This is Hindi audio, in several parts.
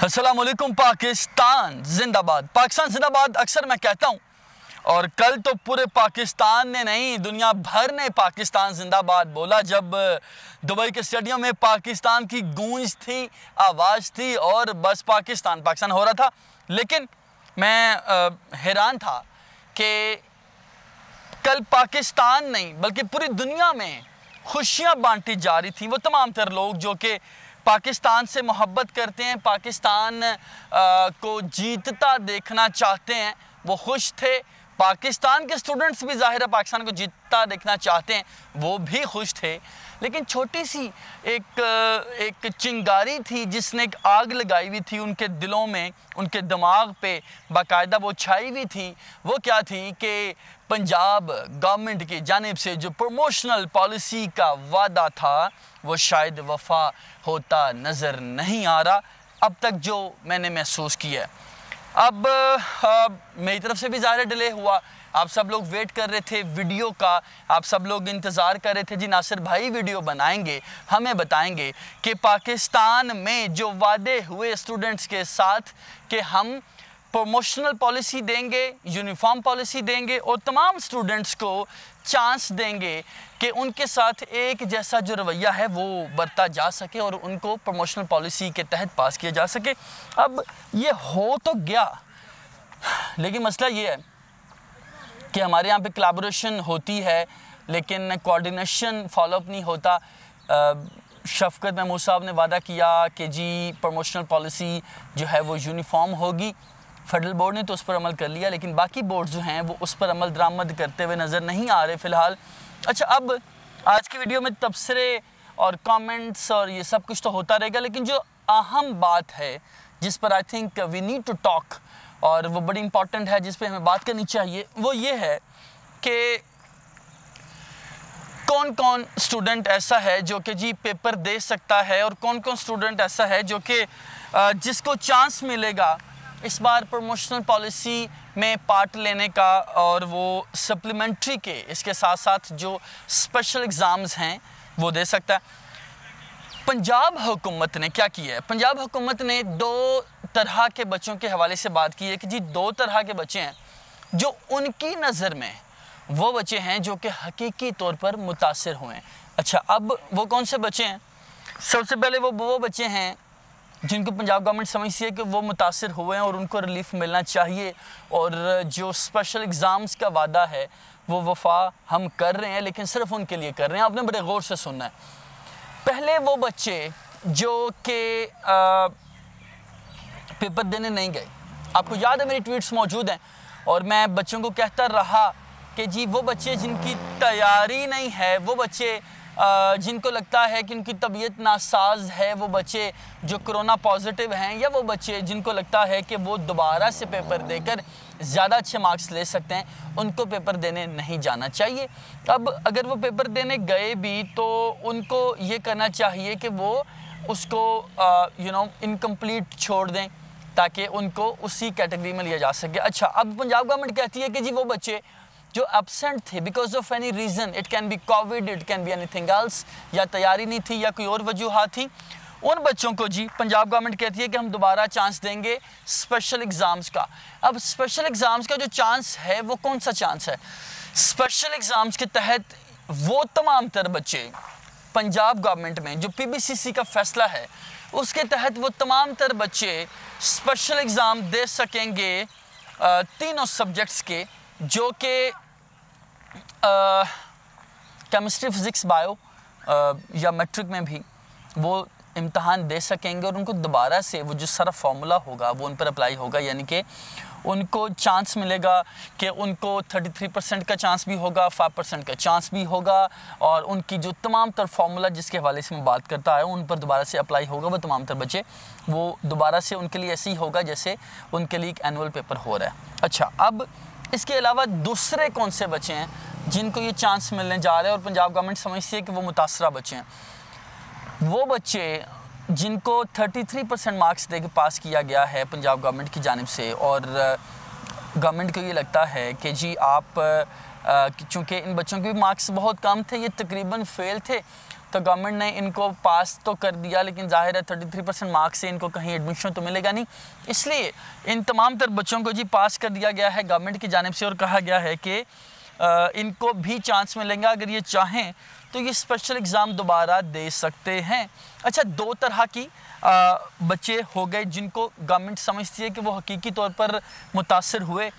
अस्सलाम वालेकुम। पाकिस्तान जिंदाबाद, पाकिस्तान जिंदाबाद अक्सर मैं कहता हूँ, और कल तो पूरे पाकिस्तान ने नहीं दुनिया भर ने पाकिस्तान जिंदाबाद बोला जब दुबई के स्टेडियम में पाकिस्तान की गूंज थी, आवाज़ थी और बस पाकिस्तान पाकिस्तान हो रहा था। लेकिन मैं हैरान था कि कल पाकिस्तान नहीं बल्कि पूरी दुनिया में खुशियाँ बांटी जा रही थी। वो तमाम तर लोग जो कि पाकिस्तान से मोहब्बत करते हैं, पाकिस्तान को जीतता देखना चाहते हैं, वो खुश थे। पाकिस्तान के स्टूडेंट्स भी ज़ाहिर है पाकिस्तान को जीतता देखना चाहते हैं, वो भी खुश थे। लेकिन छोटी सी एक चिंगारी थी जिसने एक आग लगाई हुई थी उनके दिलों में, उनके दिमाग पे बाकायदा वो छाई हुई थी। वो क्या थी कि पंजाब गवर्नमेंट की जानिब से जो प्रमोशनल पॉलिसी का वादा था वो शायद वफा होता नज़र नहीं आ रहा अब तक जो मैंने महसूस किया है। अब मेरी तरफ से भी ज़्यादा डिले हुआ। आप सब लोग वेट कर रहे थे वीडियो का, आप सब लोग इंतज़ार कर रहे थे जी नासिर भाई वीडियो बनाएंगे, हमें बताएंगे कि पाकिस्तान में जो वादे हुए स्टूडेंट्स के साथ कि हम प्रमोशनल पॉलिसी देंगे, यूनिफॉर्म पॉलिसी देंगे और तमाम स्टूडेंट्स को चांस देंगे कि उनके साथ एक जैसा जो रवैया है वो बरता जा सके और उनको प्रमोशनल पॉलिसी के तहत पास किया जा सके। अब ये हो तो गया, लेकिन मसला ये है कि हमारे यहाँ पे कोलैबोरेशन होती है लेकिन कोऑर्डिनेशन फॉलोअप नहीं होता। शफकत महमूद साहब ने वादा किया कि जी प्रमोशनल पॉलिसी जो है वो यूनिफॉर्म होगी। फेडरल बोर्ड ने तो उस पर अमल कर लिया, लेकिन बाकी बोर्ड जो हैं वो उस पर अमल दरामद करते हुए नज़र नहीं आ रहे फ़िलहाल। अच्छा, अब आज की वीडियो में तबसरे और कमेंट्स और ये सब कुछ तो होता रहेगा, लेकिन जो अहम बात है जिस पर I think we need to talk और वो बड़ी इंपॉर्टेंट है जिस पर हमें बात करनी चाहिए, वो ये है कि कौन कौन स्टूडेंट ऐसा है जो कि जी पेपर दे सकता है और कौन कौन स्टूडेंट ऐसा है जो कि जिसको चांस मिलेगा इस बार प्रमोशनल पॉलिसी में पार्ट लेने का और वो सप्लीमेंट्री के इसके साथ साथ जो स्पेशल एग्ज़ाम्स हैं वो दे सकता है। पंजाब हुकूमत ने क्या किया है? पंजाब हुकूमत ने दो तरह के बच्चों के हवाले से बात की है कि जी दो तरह के बच्चे हैं जो उनकी नज़र में वो बच्चे हैं जो कि हकीकी तौर पर मुतासिर हुए हैं। अच्छा, अब वो कौन से बच्चे हैं? सबसे पहले वो बच्चे हैं जिनको पंजाब गवर्नमेंट समझती है कि वो मुतासिर हुए हैं और उनको रिलीफ मिलना चाहिए और जो स्पेशल एग्ज़ाम्स का वादा है वो वफा हम कर रहे हैं, लेकिन सिर्फ उनके लिए कर रहे हैं। आपने बड़े गौर से सुनना है। पहले वो बच्चे जो कि पेपर देने नहीं गए, आपको याद है मेरी ट्वीट्स मौजूद हैं और मैं बच्चों को कहता रहा कि जी वो बच्चे जिनकी तैयारी नहीं है, वो बच्चे जिनको लगता है कि उनकी तबीयत नासाज है, वो बच्चे जो कोरोना पॉजिटिव हैं, या वो बच्चे जिनको लगता है कि वो दोबारा से पेपर देकर ज़्यादा अच्छे मार्क्स ले सकते हैं, उनको पेपर देने नहीं जाना चाहिए। अब अगर वो पेपर देने गए भी तो उनको ये करना चाहिए कि वो उसको इनकम्प्लीट छोड़ दें ताकि उनको उसी कैटेगरी में लिया जा सके। अच्छा, अब पंजाब गवर्नमेंट कहती है कि जी वो बच्चे जो एब्सेंट थे because of any reason, it can be Covid, it can be anything else, या तैयारी नहीं थी या कोई और वजूहात थी, उन बच्चों को जी पंजाब गवर्नमेंट कहती है कि हम दोबारा चांस देंगे स्पेशल एग्ज़ाम्स का। अब स्पेशल एग्ज़ाम्स का जो चांस है वो कौन सा चांस है? स्पेशल एग्ज़ाम्स के तहत वो तमाम तर बच्चे पंजाब गवर्नमेंट में जो PBCC का फ़ैसला है उसके तहत वो तमाम तर बच्चे स्पेशल एग्ज़ाम दे सकेंगे तीनों सब्जेक्ट्स के, जो कि केमिस्ट्री, फिज़िक्स, बायो या मैट्रिक में भी वो इम्तहान दे सकेंगे और उनको दोबारा से वो जो सारा फार्मूला होगा वो उन पर अप्लाई होगा, यानी कि उनको चांस मिलेगा कि उनको 33% का चांस भी होगा, 5% का चांस भी होगा और उनकी जो तमाम तर फार्मूला जिसके हवाले से मैं बात करता है उन पर दोबारा से अप्लाई होगा। वो तमाम तर बच्चे वो दोबारा से उनके लिए ऐसे ही होगा जैसे उनके लिए एक एनुअल पेपर हो रहा है। अच्छा, अब इसके अलावा दूसरे कौन से बच्चे हैं जिनको ये चांस मिलने जा रहे हैं और पंजाब गवर्नमेंट समझती है कि वो मुतासरा बच्चे हैं? वो बच्चे जिनको 33% मार्क्स दे के पास किया गया है पंजाब गवर्नमेंट की जानिब से और गवर्नमेंट को ये लगता है कि जी आप चूँकि इन बच्चों के भी मार्क्स बहुत कम थे, ये तकरीबन फ़ेल थे, तो गवर्नमेंट ने इनको पास तो कर दिया, लेकिन जाहिर है 33% मार्क्स से इनको कहीं एडमिशन तो मिलेगा नहीं, इसलिए इन तमाम तर बच्चों को जी पास कर दिया गया है गवर्नमेंट की जानिब से और कहा गया है कि इनको भी चांस मिलेगा, अगर ये चाहें तो ये स्पेशल एग्ज़ाम दोबारा दे सकते हैं। अच्छा, दो तरह की बच्चे हो गए जिनको गवर्नमेंट समझती है कि वो हकीकी तौर पर मुतासर हुए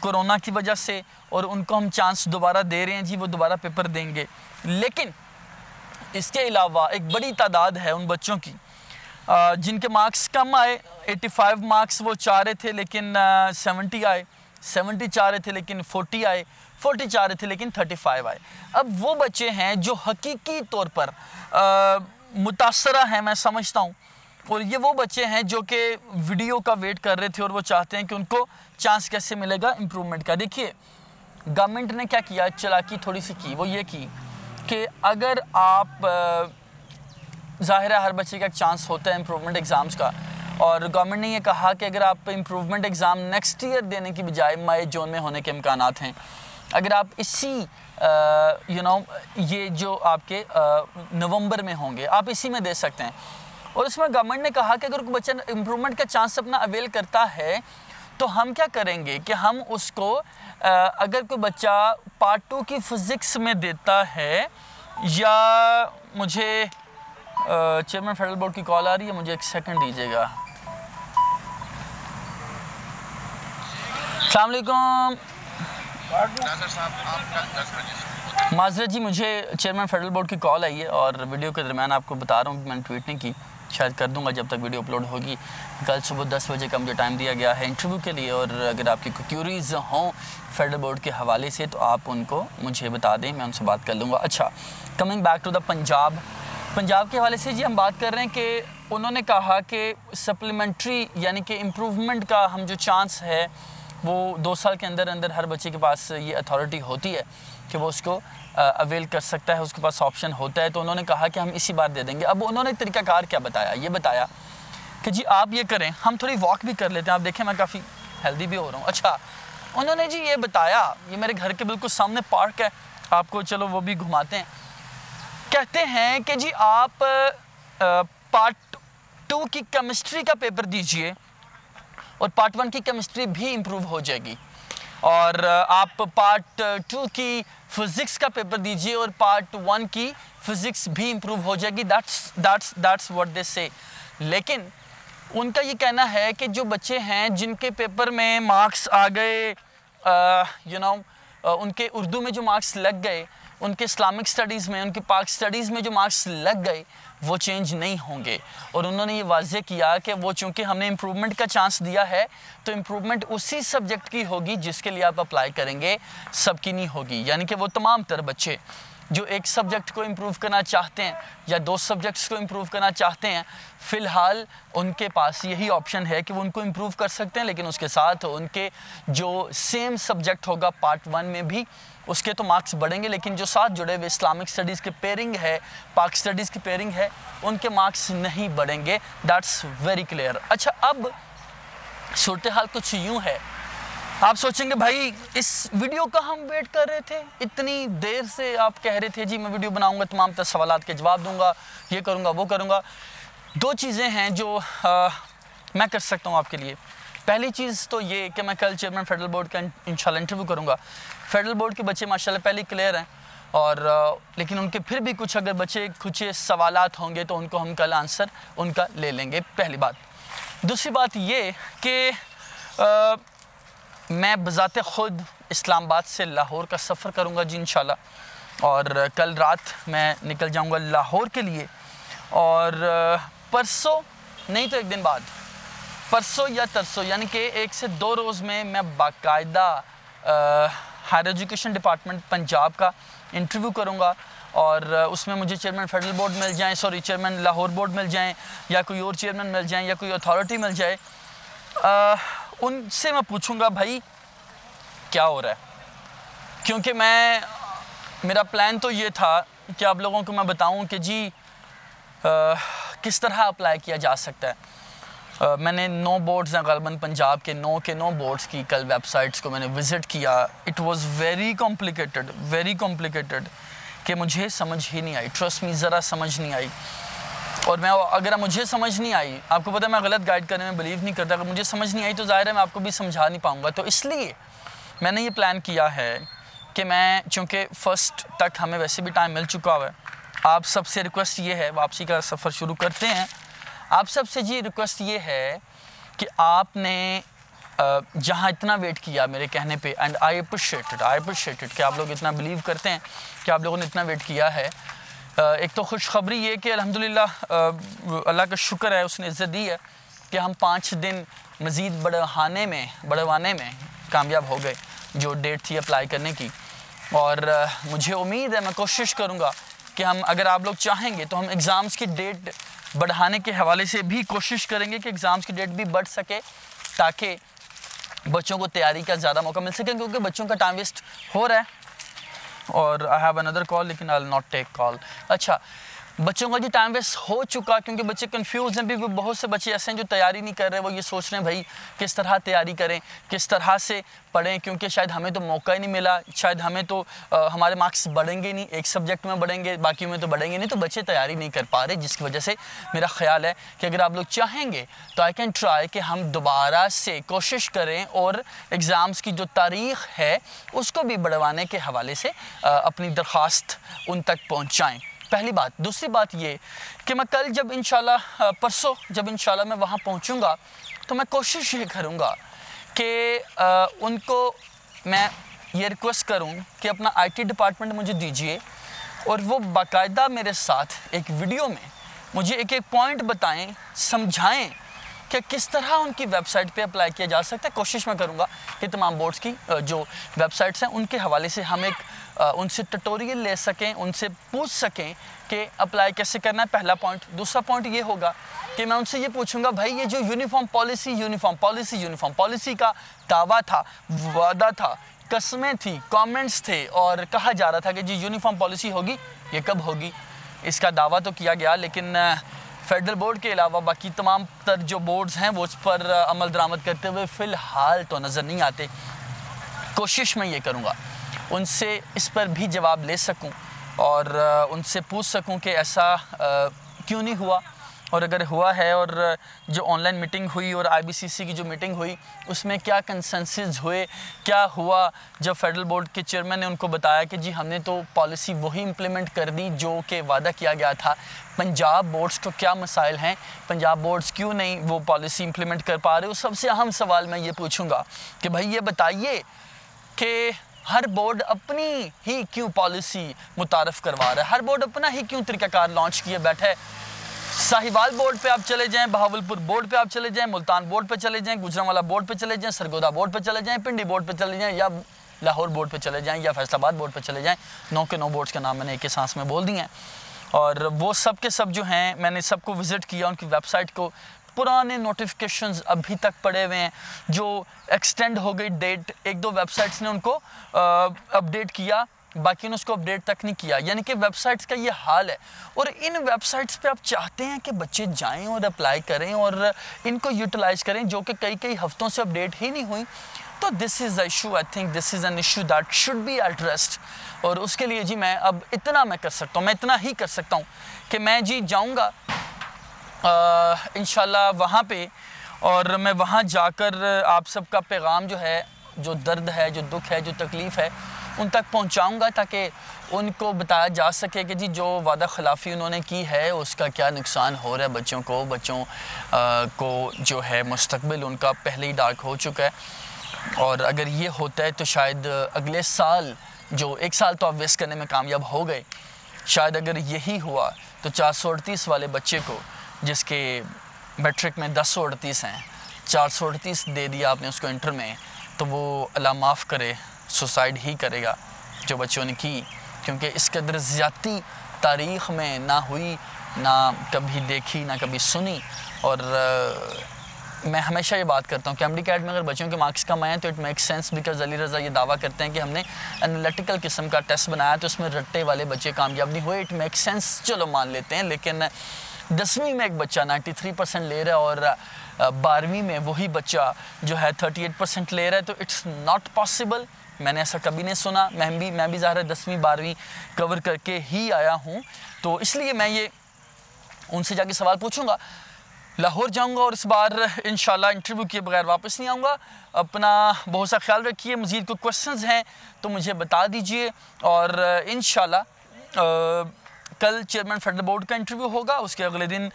कोरोना की वजह से और उनको हम चांस दोबारा दे रहे हैं जी, वो दोबारा पेपर देंगे। लेकिन इसके अलावा एक बड़ी तादाद है उन बच्चों की जिनके मार्क्स कम आए, 85 मार्क्स वो चाह रहे थे लेकिन 70 आए, 70 चाह रहे थे लेकिन 40 आए, 40 चाह रहे थे लेकिन 35 आए। अब वो बच्चे हैं जो हकीकी तौर पर मुतासरा हैं, मैं समझता हूँ, और ये वो बच्चे हैं जो कि वीडियो का वेट कर रहे थे और वो चाहते हैं कि उनको चांस कैसे मिलेगा इम्प्रूवमेंट का। देखिए गवर्नमेंट ने क्या किया, चालाकी थोड़ी सी की, वो ये की कि अगर आप ज़ाहिर है हर बच्चे का एक चांस होता है इम्प्रूवमेंट एग्ज़ाम्स का, और गवर्नमेंट ने ये कहा कि अगर आप इम्प्रूवमेंट एग्ज़ाम नेक्स्ट ईयर देने की बजाय मई जून में होने के इम्कानात हैं, अगर आप इसी ये जो आपके नवंबर में होंगे आप इसी में दे सकते हैं। और उसमें गवर्नमेंट ने कहा कि अगर कोई बच्चा इम्प्रूवमेंट का चांस अपना अवेल करता है तो हम क्या करेंगे कि हम उसको अगर कोई बच्चा पार्ट 2 की फ़िज़िक्स में देता है, या मुझे चेयरमैन फेडरल बोर्ड की कॉल आ रही है, मुझे एक सेकंड दीजिएगा। अस्सलाम वालेकुम। माजरत जी, मुझे चेयरमैन फेडरल बोर्ड की कॉल आई है और वीडियो के दरमियान आपको बता रहा हूँ कि मैंने ट्वीट नहीं की, शायद कर दूंगा जब तक वीडियो अपलोड होगी। कल सुबह 10 बजे का मुझे टाइम दिया गया है इंटरव्यू के लिए, और अगर आपकी कोई क्यूरीज हों फेडरल बोर्ड के हवाले से तो आप उनको मुझे बता दें, मैं उनसे बात कर लूँगा। अच्छा, coming back to the Punjab के हवाले से जी हम बात कर रहे हैं कि उन्होंने कहा कि सप्लीमेंट्री यानी कि इम्प्रूवमेंट का हम जो चांस है वो 2 साल के अंदर अंदर हर बच्चे के पास ये अथॉरिटी होती है कि वो उसको अवेल कर सकता है, उसके पास ऑप्शन होता है। तो उन्होंने कहा कि हम इसी बार दे देंगे। अब उन्होंने तरीकाकार क्या बताया, ये बताया कि जी आप ये करें, हम थोड़ी वॉक भी कर लेते हैं, आप देखें मैं काफ़ी हेल्दी भी हो रहा हूँ। अच्छा, उन्होंने जी ये बताया, ये मेरे घर के बिल्कुल सामने पार्क है, आपको चलो वो भी घुमाते हैं। कहते हैं कि जी आप पार्ट 2 की केमिस्ट्री का पेपर दीजिए और पार्ट 1 की केमिस्ट्री भी इम्प्रूव हो जाएगी, और आप पार्ट 2 की फ़िज़िक्स का पेपर दीजिए और पार्ट 1 की फ़िज़िक्स भी इम्प्रूव हो जाएगी। दैट्स व्हाट दे से। लेकिन उनका ये कहना है कि जो बच्चे हैं जिनके पेपर में मार्क्स आ गए, उनके उर्दू में जो मार्क्स लग गए, उनके इस्लामिक स्टडीज़ में, उनके पाक स्टडीज़ में जो मार्क्स लग गए, वो चेंज नहीं होंगे। और उन्होंने ये वाज़े किया कि वो चूँकि हमने इम्प्रूवमेंट का चांस दिया है तो इम्प्रूवमेंट उसी सब्जेक्ट की होगी जिसके लिए आप अप्लाई करेंगे, सबकी नहीं होगी। यानी कि वो तमाम तर बच्चे जो एक सब्जेक्ट को इम्प्रूव करना चाहते हैं या 2 सब्जेक्ट्स को इम्प्रूव करना चाहते हैं, फ़िलहाल उनके पास यही ऑप्शन है कि वो उनको इम्प्रूव कर सकते हैं, लेकिन उसके साथ उनके जो सेम सब्जेक्ट होगा पार्ट 1 में भी उसके तो मार्क्स बढ़ेंगे, लेकिन जो साथ जुड़े हुए इस्लामिक स्टडीज़ के पेयरिंग है, पाक स्टडीज़ की पेयरिंग है, उनके मार्क्स नहीं बढ़ेंगे। That's very clear. अच्छा, अब सूरत हाल कुछ यूँ है, आप सोचेंगे भाई इस वीडियो का हम वेट कर रहे थे, इतनी देर से आप कह रहे थे जी मैं वीडियो बनाऊंगा, तमाम तर सवालात के जवाब दूंगा, ये करूंगा वो करूंगा। 2 चीज़ें हैं जो मैं कर सकता हूं आपके लिए। पहली चीज़ तो ये कि मैं कल चेयरमैन फेडरल बोर्ड का इंशाल्लाह इंटरव्यू करूंगा। फेडरल बोर्ड के बच्चे माशाल्लाह पहले क्लियर हैं, और लेकिन उनके फिर भी कुछ अगर बच्चे कुछ सवालात होंगे तो उनको हम कल आंसर उनका ले लेंगे, पहली बात। दूसरी बात ये कि मैं बज़ाते ख़ुद इस्लामाबाद से लाहौर का सफ़र करूंगा जी इंशाल्लाह, और कल रात मैं निकल जाऊंगा लाहौर के लिए, और परसों नहीं तो एक दिन बाद, परसों या तरसों, यानी कि 1 से 2 रोज़ में मैं बाकायदा हायर एजुकेशन डिपार्टमेंट पंजाब का इंटरव्यू करूंगा, और उसमें मुझे चेयरमैन फेडरल बोर्ड मिल जाएँ, चेयरमैन लाहौर बोर्ड मिल जाएँ, या कोई और चेयरमैन मिल जाएँ, या कोई अथॉरिटी मिल जाए। उनसे मैं पूछूंगा भाई क्या हो रहा है, क्योंकि मेरा प्लान तो ये था कि आप लोगों को मैं बताऊं कि जी किस तरह अप्लाई किया जा सकता है। मैंने 9 बोर्ड्स हैं ग़ालिबन पंजाब के 9 बोर्ड्स की कल वेबसाइट्स को मैंने विज़िट किया। इट वाज़ वेरी कॉम्प्लिकेटेड कि मुझे समझ ही नहीं आई, ट्रस्ट मी, ज़रा समझ नहीं आई। और मैं अगर मुझे समझ नहीं आई, आपको पता है मैं गलत गाइड करने में बिलीव नहीं करता, अगर मुझे समझ नहीं आई तो ज़ाहिर है मैं आपको भी समझा नहीं पाऊँगा। तो इसलिए मैंने ये प्लान किया है कि मैं, चूँकि फ़र्स्ट तक हमें वैसे भी टाइम मिल चुका हुआ है, आप सबसे रिक्वेस्ट ये है, वापसी का सफ़र शुरू करते हैं। आप सबसे जी रिक्वेस्ट ये है कि आपने जहाँ इतना वेट किया मेरे कहने पे, एंड आई अप्रिशिएट इट कि आप लोग इतना बिलीव करते हैं कि आप लोगों ने इतना वेट किया है। एक तो खुशखबरी ये कि अल्हम्दुलिल्लाह अल्लाह का शुक्र है, उसने इज़्ज़त दी है कि हम 5 दिन मज़ीद बढ़वाने में कामयाब हो गए, जो डेट थी अप्लाई करने की। और मुझे उम्मीद है, मैं कोशिश करूँगा कि हम, अगर आप लोग चाहेंगे तो हम एग्ज़ाम्स की डेट बढ़ाने के हवाले से भी कोशिश करेंगे कि एग्ज़ाम्स की डेट भी बढ़ सके, ताकि बच्चों को तैयारी का ज़्यादा मौका मिल सके, क्योंकि बच्चों का टाइम वेस्ट हो रहा है। और आई हैव अनदर कॉल, लेकिन I will not take call. अच्छा, बच्चों का जी टाइम वेस्ट हो चुका, क्योंकि बच्चे कंफ्यूज हैं भी। बहुत से बच्चे ऐसे हैं जो तैयारी नहीं कर रहे, वो ये सोच रहे हैं भाई किस तरह तैयारी करें, किस तरह से पढ़ें, क्योंकि शायद हमें तो मौका ही नहीं मिला, शायद हमें तो हमारे मार्क्स बढ़ेंगे नहीं, एक सब्जेक्ट में बढ़ेंगे, बाकी में तो बढ़ेंगे नहीं, तो बच्चे तैयारी नहीं कर पा रहे। जिसकी वजह से मेरा ख्याल है कि अगर आप लोग चाहेंगे तो आई कैन ट्राई कि हम दोबारा से कोशिश करें और एग्ज़ाम्स की जो तारीख़ है उसको भी बढ़वाने के हवाले से अपनी दरख्वास्त उन तक पहुँचाएँ। पहली बात। दूसरी बात ये कि मैं कल जब इंशाल्लाह, परसों जब इंशाल्लाह मैं वहाँ पहुँचूँगा, तो मैं कोशिश ये करूँगा कि उनको मैं ये रिक्वेस्ट करूँ कि अपना IT डिपार्टमेंट मुझे दीजिए, और वो बाकायदा मेरे साथ एक वीडियो में मुझे एक एक पॉइंट बताएं, समझाएं कि किस तरह उनकी वेबसाइट पे अप्लाई किया जा सकता है। कोशिश मैं करूँगा कि तमाम बोर्ड्स की जो वेबसाइट्स हैं उनके हवाले से हम एक उनसे ट्यूटोरियल ले सकें, उनसे पूछ सकें कि अप्लाई कैसे करना है, पहला पॉइंट। दूसरा पॉइंट ये होगा कि मैं उनसे ये पूछूंगा, भाई ये जो यूनिफॉर्म पॉलिसी का दावा था, वादा था, कस्में थी, कमेंट्स थे, और कहा जा रहा था कि जी यूनिफॉर्म पॉलिसी होगी, ये कब होगी? इसका दावा तो किया गया, लेकिन फेडरल बोर्ड के अलावा बाकी तमाम तर जो बोर्ड्स हैं वो उस पर अमल दरामद करते हुए फ़िलहाल तो नज़र नहीं आते। कोशिश मैं ये करूँगा उनसे इस पर भी जवाब ले सकूं और उनसे पूछ सकूं कि ऐसा क्यों नहीं हुआ, और अगर हुआ है, और जो ऑनलाइन मीटिंग हुई और IBCC की जो मीटिंग हुई उसमें क्या कंसेंसस हुए, क्या हुआ जब फेडरल बोर्ड के चेयरमैन ने उनको बताया कि जी हमने तो पॉलिसी वही इम्प्लीमेंट कर दी जो कि वादा किया गया था। पंजाब बोर्ड्स को क्या मसाइल हैं, पंजाब बोर्ड्स क्यों नहीं वो पॉलिसी इम्प्लीमेंट कर पा रहे हो। सबसे अहम सवाल मैं ये पूछूँगा कि भाई ये बताइए कि हर बोर्ड अपनी ही क्यों पॉलिसी मुतारफ़ करवा रहा है, हर बोर्ड अपना ही क्यों तरीक़ाकार लॉन्च किए बैठा है। साहिवाल बोर्ड पे आप चले जाएं, बहावलपुर बोर्ड पे आप चले जाएं, मुल्तान बोर्ड पे चले जाएं, गुजरांवाला बोर्ड पे चले जाएं, सरगोदा बोर्ड पे चले जाएं, पिंडी बोर्ड पे चले जाएं, या लाहौर बोर्ड पे चले जाएं, या फैसलाबाद बोर्ड पे चले जाएं। 9 के 9 बोर्ड्स के नाम मैंने एक ही सांस में बोल दिए हैं, और वो सब के सब जो हैं मैंने सबको विज़िट किया, उनकी वेबसाइट को। पुराने नोटिफिकेशंस अभी तक पड़े हुए हैं, जो एक्सटेंड हो गई डेट। 1-2 वेबसाइट्स ने उनको अपडेट किया, बाकी ने उसको अपडेट तक नहीं किया। यानी कि वेबसाइट्स का ये हाल है, और इन वेबसाइट्स पे आप चाहते हैं कि बच्चे जाएं और अप्लाई करें और इनको यूटिलाइज़ करें, जो कि कई हफ्तों से अपडेट ही नहीं हुई। तो this is the issue, I think this is an issue that should be addressed. और उसके लिए जी मैं अब इतना मैं कर सकता हूँ, मैं इतना ही कर सकता हूँ कि मैं जी जाऊँगा इंशाल्लाह वहाँ पे, और मैं वहाँ जाकर आप सबका पैगाम जो है, जो दर्द है, जो दुख है, जो तकलीफ़ है, उन तक पहुँचाऊँगा, ताकि उनको बताया जा सके कि जी जो वादा खिलाफ़ी उन्होंने की है उसका क्या नुकसान हो रहा है बच्चों को जो है मुस्तकबिल उनका पहले ही डार्क हो चुका है। और अगर ये होता है तो शायद अगले साल, जो 1 साल तो आप वेस्ट करने में कामयाब हो गए, शायद अगर यही हुआ तो 438 वाले बच्चे को, जिसके मैट्रिक में 1038 हैं, 438 दे दिया आपने उसको इंटर में, तो वो अल्लाह माफ़ करे सुसाइड ही करेगा जो बच्चों ने की, क्योंकि इस कदर ज़्यादती तारीख़ में ना हुई, ना कभी देखी, ना कभी सुनी। और मैं हमेशा ये बात करता हूँ कि MD कैट में अगर बच्चों के मार्क्स कम आए तो it makes sense, because Ali Raza ये दावा करते हैं कि हमने एनालिटिकल किस्म का टेस्ट बनाया तो उसमें रट्टे वाले बच्चे कामयाब नहीं हुए। इट मेक्स सेंस, चलो मान लेते हैं, लेकिन 10वीं में एक बच्चा 93% ले रहा है और 12वीं में वही बच्चा जो है 38% ले रहा है, तो इट्स नॉट पॉसिबल मैंने ऐसा कभी नहीं सुना। मैं भी ज़ाहिर 10वीं 12वीं कवर करके ही आया हूँ, तो इसलिए मैं ये उनसे जाके सवाल पूछूंगा। लाहौर जाऊंगा और इस बार इंशाल्लाह इंटरव्यू किए बगैर वापस नहीं आऊँगा। अपना बहुत सा ख्याल रखिए। मज़ीद कोई क्वेश्चंस हैं तो मुझे बता दीजिए, और इंशाल्लाह कल चेयरमैन फेडरल बोर्ड का इंटरव्यू होगा, उसके अगले दिन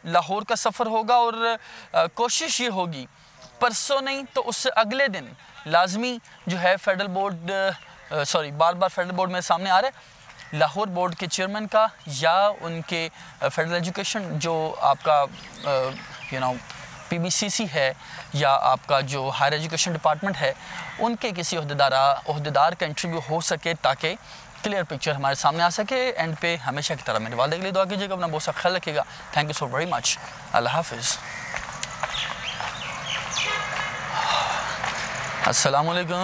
लाहौर का सफ़र होगा, और कोशिश ये होगी परसों नहीं तो उससे अगले दिन लाजमी जो है फेडरल बोर्ड बार फेडरल बोर्ड मेरे सामने आ रहा है, लाहौर बोर्ड के चेयरमैन का या उनके फेडरल एजुकेशन जो आपका PBCC है या आपका जो हायर एजुकेशन डिपार्टमेंट है, उनके किसी ओहदेदार का इंटरव्यू हो सके ताकि क्लियर पिक्चर हमारे सामने आ सके। एंड पे हमेशा की तरह मेरे वालिद के लिए दुआ कीजिएगा। अपना बहुत सा ख्याल रखिएगा। Thank you so very much. अल्लाह हाफिज़। अस्सलाम वालेकुम।